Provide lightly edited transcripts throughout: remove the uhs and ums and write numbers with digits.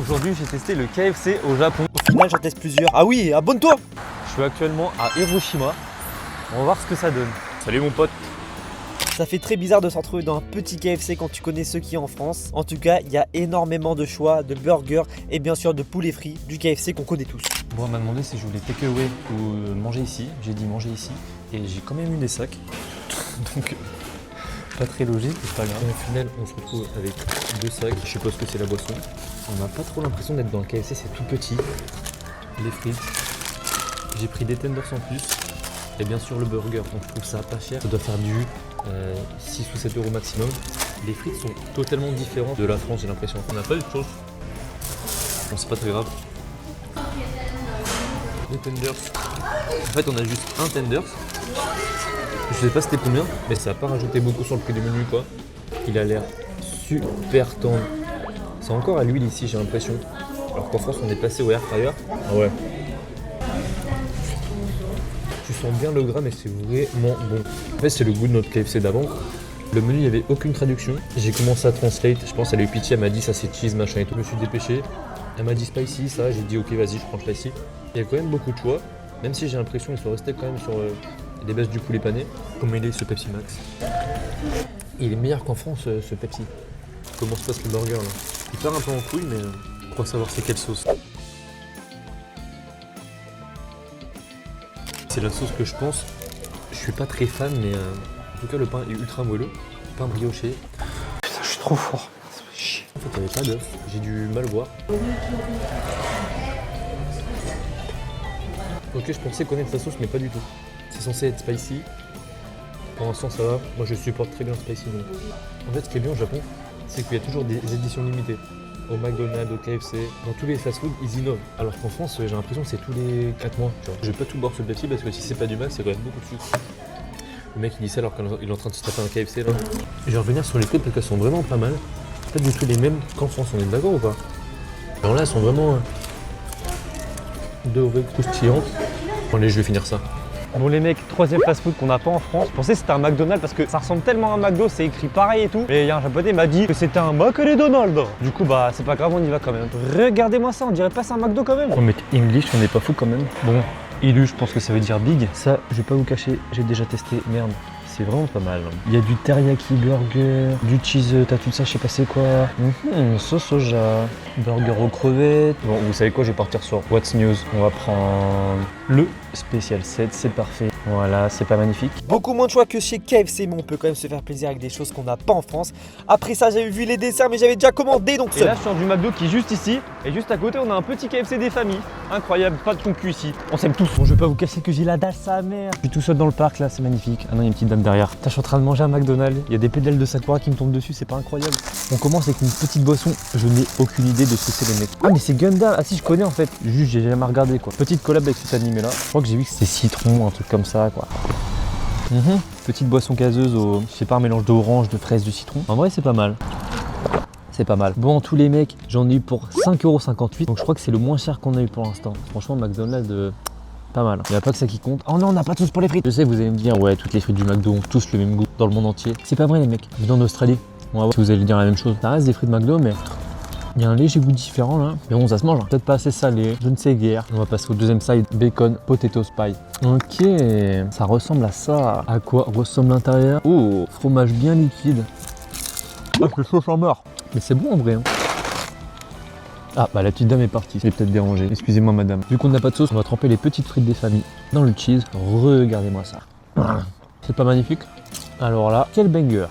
Aujourd'hui, j'ai testé le KFC au Japon. Au final, j'en teste plusieurs. Ah oui, abonne-toi. Je suis actuellement à Hiroshima. On va voir ce que ça donne. Salut mon pote. Ça fait très bizarre de se retrouver dans un petit KFC quand tu connais ceux qui en France. En tout cas, il y a énormément de choix, de burgers et bien sûr de poulet frit du KFC qu'on connaît tous. Bon, on m'a demandé si je voulais take away ou manger ici. J'ai dit manger ici. Et j'ai quand même eu des sacs. Donc, pas très logique, c'est pas grave. Au final, on se retrouve avec 2 sacs. Je suppose que c'est la boisson. On n'a pas trop l'impression d'être dans le KFC, c'est tout petit. Les frites. J'ai pris des tenders en plus. Et bien sûr le burger, donc je trouve ça pas cher. Ça doit faire du 6 ou 7 euros maximum. Les frites sont totalement différentes de la France, j'ai l'impression. On n'a pas de sauce. Bon, c'est pas très grave. Les tenders. En fait, on a juste un tenders. Je sais pas c'était combien, mais ça n'a pas rajouté beaucoup sur le prix du menu quoi. Il a l'air super tendre. C'est encore à l'huile ici, j'ai l'impression. Alors qu'en France, on est passé au air fryer. Ah ouais. Tu sens bien le gras, mais c'est vraiment bon. En fait, c'est le goût de notre KFC d'avant. Le menu, il n'y avait aucune traduction. J'ai commencé à translate. Je pense qu'elle a eu pitié, elle m'a dit ça c'est cheese, machin et tout. Je me suis dépêché. Elle m'a dit spicy, ça. J'ai dit ok, vas-y, je prends spicy. Il y a quand même beaucoup de choix, même si j'ai l'impression qu'ils sont restés quand même sur des bases du poulet pané. Comment il est ce Pepsi Max? Il est meilleur qu'en France, ce Pepsi. Comment se passe le burger là? Il part un peu en couille, mais je crois savoir c'est quelle sauce. C'est la sauce que je pense. Je suis pas très fan, mais en tout cas le pain est ultra moelleux. Pain brioché. Putain, je suis trop fort. Ça fait chier. En fait, il n'y avait pas d'œuf. J'ai du mal voir. Ok, je pensais connaître sa sauce, mais pas du tout. C'est censé être spicy. Pour l'instant, ça va. Moi, je supporte très bien spicy. Donc. En fait, ce qui est bien au Japon, c'est qu'il y a toujours des éditions limitées. Au McDonald's, au KFC, dans tous les fast-food, ils innovent. Alors qu'en France, j'ai l'impression que c'est tous les 4 mois. Tu vois. Je vais pas tout boire ce Pepsi parce que si c'est pas du max, c'est quand même beaucoup de sucre. Le mec il dit ça alors qu'il est en train de se taper un KFC là. Je vais revenir sur les frites parce qu'elles sont vraiment pas mal. Pas du tout les mêmes qu'en France, on est d'accord ou pas? Alors là, elles sont vraiment dorées, croustillantes. Bon, allez, je vais finir ça. Bon les mecs, troisième fast-food qu'on n'a pas en France. Je pensais que c'était un McDonald's parce que ça ressemble tellement à un McDo, c'est écrit pareil et tout. Mais il y a un japonais qui m'a dit que c'était un McDonald's. Du coup bah c'est pas grave, on y va quand même. Regardez-moi ça, on dirait pas c'est un McDo quand même. On va mettre English, on n'est pas fou quand même. Bon, élu, je pense que ça veut dire big. Ça, je vais pas vous cacher, j'ai déjà testé. Merde. C'est vraiment pas mal. Il y a du teriyaki burger, du cheese, t'as tout ça, je sais pas c'est quoi. Sauce soja, burger aux crevettes. Bon, vous savez quoi, je vais partir sur What's News. On va prendre le spécial set, c'est parfait. Voilà, c'est pas magnifique. Beaucoup moins de choix que chez KFC, mais on peut quand même se faire plaisir avec des choses qu'on n'a pas en France. Après ça, j'avais vu les desserts, mais j'avais déjà commandé donc. Et là, je sors du McDo qui est juste ici. Et juste à côté, on a un petit KFC des familles. Incroyable, pas de concu ici. On s'aime tous. Bon, je vais pas vous cacher que j'ai la dalle sa mère. Je suis tout seul dans le parc là, c'est magnifique. Ah non, il y a une petite dame derrière. Putain, je suis en train de manger un McDonald's. Il y a des pédales de Sakura qui me tombent dessus, c'est pas incroyable. On commence avec une petite boisson. Je n'ai aucune idée de ce que c'est les mecs. Ah, mais c'est Gundam. Ah si, je connais en fait. Juste, j'ai jamais regardé quoi. Petite collab avec cet animé là. Je crois que j'ai vu que c'était citron, un truc comme ça quoi. Petite boisson gazeuse au, je sais pas, un mélange d'orange, de fraise, de citron. En vrai, c'est pas mal. C'est pas mal. Bon, tous les mecs, j'en ai eu pour 5,58 €. Donc je crois que c'est le moins cher qu'on a eu pour l'instant. Franchement, McDonald's, pas mal. Il n'y a pas que ça qui compte. Oh non, on n'a pas tous pour les frites. Je sais, vous allez me dire, ouais, toutes les frites du McDo ont tous le même goût dans le monde entier. C'est pas vrai, les mecs. Venez en Australie. On va voir si vous allez dire la même chose. Ça reste des frites McDo, mais il y a un léger goût différent là. Mais bon, ça se mange. Hein. Peut-être pas assez salé. Je ne sais guère. On va passer au deuxième side. Bacon, potato pie. Ok, ça ressemble à ça. À quoi ressemble l'intérieur? Oh, fromage bien liquide. Ah, c'est chaud, j'en meurs. Mais c'est bon en vrai. Hein. Ah, bah la petite dame est partie. Je l'ai peut-être dérangée. Excusez-moi, madame. Vu qu'on n'a pas de sauce, on va tremper les petites frites des familles dans le cheese. Regardez-moi ça. C'est pas magnifique? Alors là, quel banger.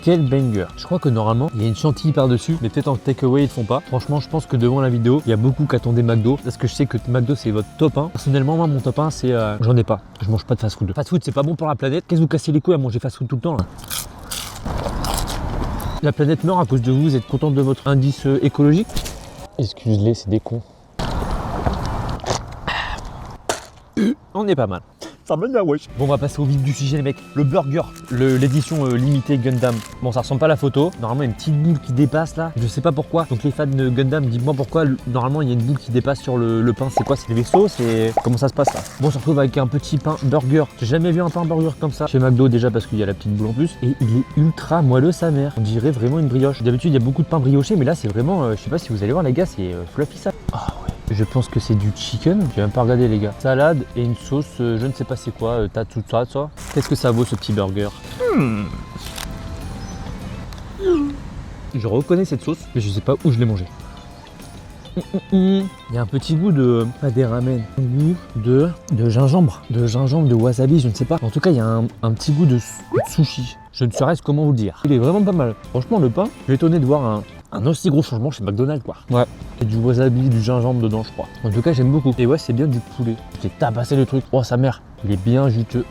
Quel banger. Je crois que normalement, il y a une chantilly par-dessus, mais peut-être en takeaway, ils le font pas. Franchement, je pense que devant la vidéo, il y a beaucoup qui attendaient McDo, parce que je sais que McDo, c'est votre top 1. Personnellement, moi, mon top 1, c'est... j'en ai pas. Je mange pas de fast-food. Fast-food, c'est pas bon pour la planète. Qu'est-ce que vous cassez les couilles à manger fast-food tout le temps, là? La planète meurt à cause de vous. Vous êtes content de votre indice écologique? Excusez-les, c'est des cons. On est pas mal. sa manière, wesh. Bon, on va passer au vif du sujet, les mecs. Le burger, l'édition limitée Gundam. Bon, ça ressemble pas à la photo. Normalement, il y a une petite boule qui dépasse là. Je sais pas pourquoi. Donc, les fans de Gundam, dites-moi pourquoi. Normalement, il y a une boule qui dépasse sur le pain. C'est quoi? C'est des vaisseaux? C'est comment ça se passe là? Bon, on se retrouve avec un petit pain burger. J'ai jamais vu un pain burger comme ça chez McDo, déjà parce qu'il y a la petite boule en plus. Et il est ultra moelleux, sa mère. On dirait vraiment une brioche. D'habitude, il y a beaucoup de pain brioché, mais là, c'est vraiment. Je sais pas si vous allez voir, les gars, c'est fluffy ça. Ah ouais. Je pense que c'est du chicken. J'ai même pas regardé, les gars. Salade et une sauce, je ne sais pas c'est quoi. T'as tout ça. Qu'est-ce que ça vaut ce petit burger? Je reconnais cette sauce, mais je sais pas où je l'ai mangée. Il y a un petit goût de, pas des ramen, un goût de gingembre, de wasabi, je ne sais pas. En tout cas, il y a un petit goût de sushi. Je ne saurais comment vous le dire. Il est vraiment pas mal. Franchement, le pain, je suis étonné de voir un aussi gros changement chez McDonald's, quoi. Ouais. Et du wasabi, du gingembre dedans, je crois. En tout cas, j'aime beaucoup. Et ouais, c'est bien du poulet. J'ai tabassé le truc. Oh, sa mère. Il est bien juteux.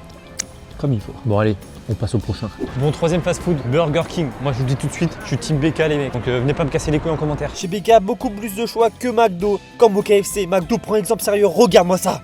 Comme il faut. Bon, allez. On passe au prochain. Mon troisième fast-food, Burger King. Moi, je vous le dis tout de suite, je suis team BK, les mecs. Donc, venez pas me casser les couilles en commentaire. Chez BK, beaucoup plus de choix que McDo. Comme au KFC, McDo prend un exemple sérieux, regarde-moi ça.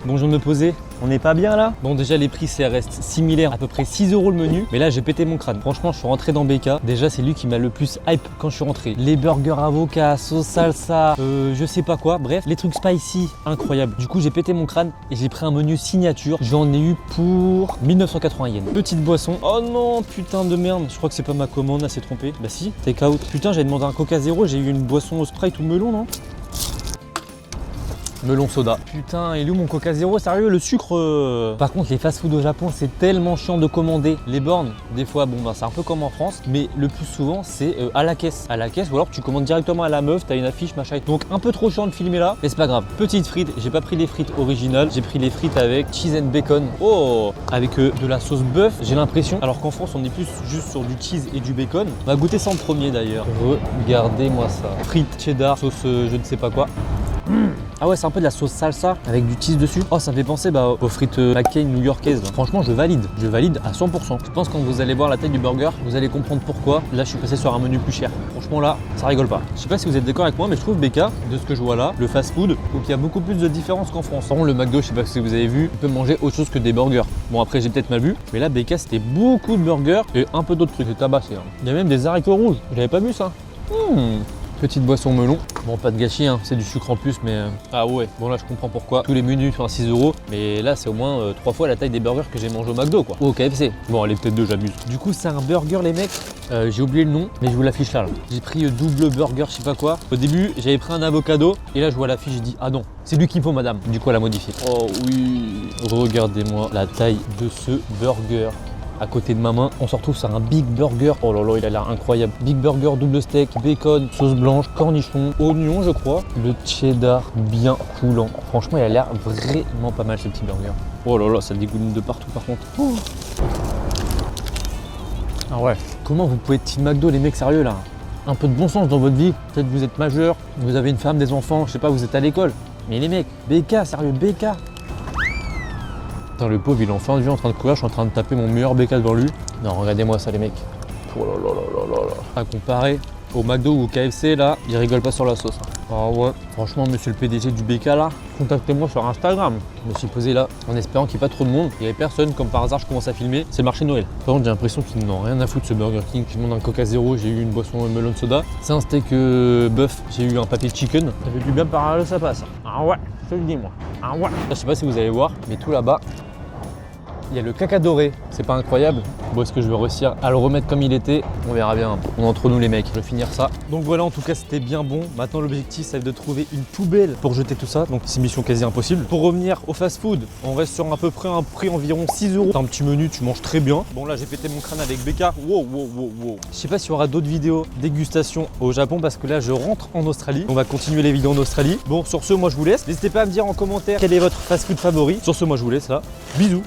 Bon, je viens de me poser. On n'est pas bien là? Bon, déjà les prix ça reste similaire, à peu près 6 € le menu. Mais là j'ai pété mon crâne. Franchement, je suis rentré dans BK. Déjà, c'est lui qui m'a le plus hype quand je suis rentré. Les burgers avocats, sauce salsa, je sais pas quoi. Bref, les trucs spicy, incroyable. Du coup, j'ai pété mon crâne et j'ai pris un menu signature. J'en ai eu pour 1980 yens. Petite boisson. Oh non, putain de merde. Je crois que c'est pas ma commande, là, c'est trompé. Bah si, take out. Putain, j'avais demandé un Coca Zéro. J'ai eu une boisson au Sprite ou melon, non? Melon soda. Putain, il est où mon Coca Zéro? Sérieux, le sucre Par contre, les fast-food au Japon, c'est tellement chiant de commander. Les bornes, des fois, bon, bah, c'est un peu comme en France, mais le plus souvent, c'est à la caisse. À la caisse, ou alors tu commandes directement à la meuf, t'as une affiche, machin. Donc, un peu trop chiant de filmer là, mais c'est pas grave. Petite frite, j'ai pas pris les frites originales, j'ai pris les frites avec cheese and bacon. Oh, avec de la sauce bœuf, j'ai l'impression. Alors qu'en France, on est plus juste sur du cheese et du bacon. On va goûter ça en premier d'ailleurs. Regardez-moi ça. Frites, cheddar, sauce je ne sais pas quoi. Ah ouais, c'est un peu de la sauce salsa avec du cheese dessus. Oh, ça me fait penser aux frites McCain new-yorkaises. Franchement, je valide à 100%. Je pense que quand vous allez voir la taille du burger, vous allez comprendre pourquoi. Là, je suis passé sur un menu plus cher. Franchement, là, ça rigole pas. Je sais pas si vous êtes d'accord avec moi, mais je trouve BK, de ce que je vois là, le fast-food, donc il y a beaucoup plus de différence qu'en France. Par contre, le McDo, je sais pas si vous avez vu, on peut manger autre chose que des burgers. Bon, après, j'ai peut-être mal vu, mais là, BK, c'était beaucoup de burgers et un peu d'autres trucs. C'est tabassé. Il y a même des haricots rouges. J'avais pas vu ça. Petite boisson melon. Bon, pas de gâchis, hein. C'est du sucre en plus, mais. Ah ouais, bon là je comprends pourquoi. Tous les menus sont à 6 €, mais là c'est au moins 3 fois la taille des burgers que j'ai mangé au McDo, quoi. Ou au KFC. Bon, allez, peut-être 2, j'abuse. Du coup, c'est un burger, les mecs. J'ai oublié le nom, mais je vous l'affiche là. J'ai pris double burger, je sais pas quoi. Au début, j'avais pris un avocado, et là je vois l'affiche, j'ai dit ah non, c'est lui qu'il me faut, madame. Du coup, elle a modifié. Oh oui, regardez-moi la taille de ce burger. À côté de ma main, on se retrouve sur un Big Burger. Oh là là, il a l'air incroyable. Big Burger, double steak, bacon, sauce blanche, cornichon, oignon, je crois. Le cheddar bien coulant. Franchement, il a l'air vraiment pas mal ce petit burger. Oh là là, ça dégouline de partout par contre. Oh. Ah ouais. Comment vous pouvez être team McDo, les mecs, sérieux là? Un peu de bon sens dans votre vie. Peut-être que vous êtes majeur, vous avez une femme, des enfants, je sais pas, vous êtes à l'école. Mais les mecs, BK, sérieux, BK. Putain, le pauvre, il est en fin de vie en train de courir, je suis en train de taper mon meilleur BK devant lui. Non, regardez-moi ça, les mecs. Oh là là là là là. À comparer au McDo ou au KFC, là, il rigole pas sur la sauce. Ah ouais, franchement, monsieur le PDG du BK, là, contactez-moi sur Instagram. Je me suis posé là, en espérant qu'il n'y ait pas trop de monde. Il n'y avait personne, comme par hasard, je commence à filmer. C'est le marché de Noël. Par contre, j'ai l'impression qu'ils n'ont rien à foutre, ce Burger King. Je demande un Coca Zéro, j'ai eu une boisson melon soda. C'est un steak bœuf, j'ai eu un papier chicken. Ça fait du bien par là, ça passe. Ah ouais, je te le dis, moi. Ah ouais. Là, je sais pas si vous allez voir, mais tout là-bas, il y a le caca doré, c'est pas incroyable. Bon, est-ce que je vais réussir à le remettre comme il était? On verra bien. On est entre nous les mecs, je vais finir ça. Donc voilà, en tout cas c'était bien bon. Maintenant l'objectif c'est de trouver une poubelle pour jeter tout ça. Donc c'est mission quasi impossible. Pour revenir au fast food, on reste sur à peu près un prix environ 6 €. C'est un petit menu, tu manges très bien. Bon là j'ai pété mon crâne avec BK. Wow. Je sais pas s'il y aura d'autres vidéos dégustation au Japon parce que là je rentre en Australie. On va continuer les vidéos en Australie. Bon sur ce, moi je vous laisse. N'hésitez pas à me dire en commentaire quel est votre fast food favori. Sur ce, moi je vous laisse là. Bisous.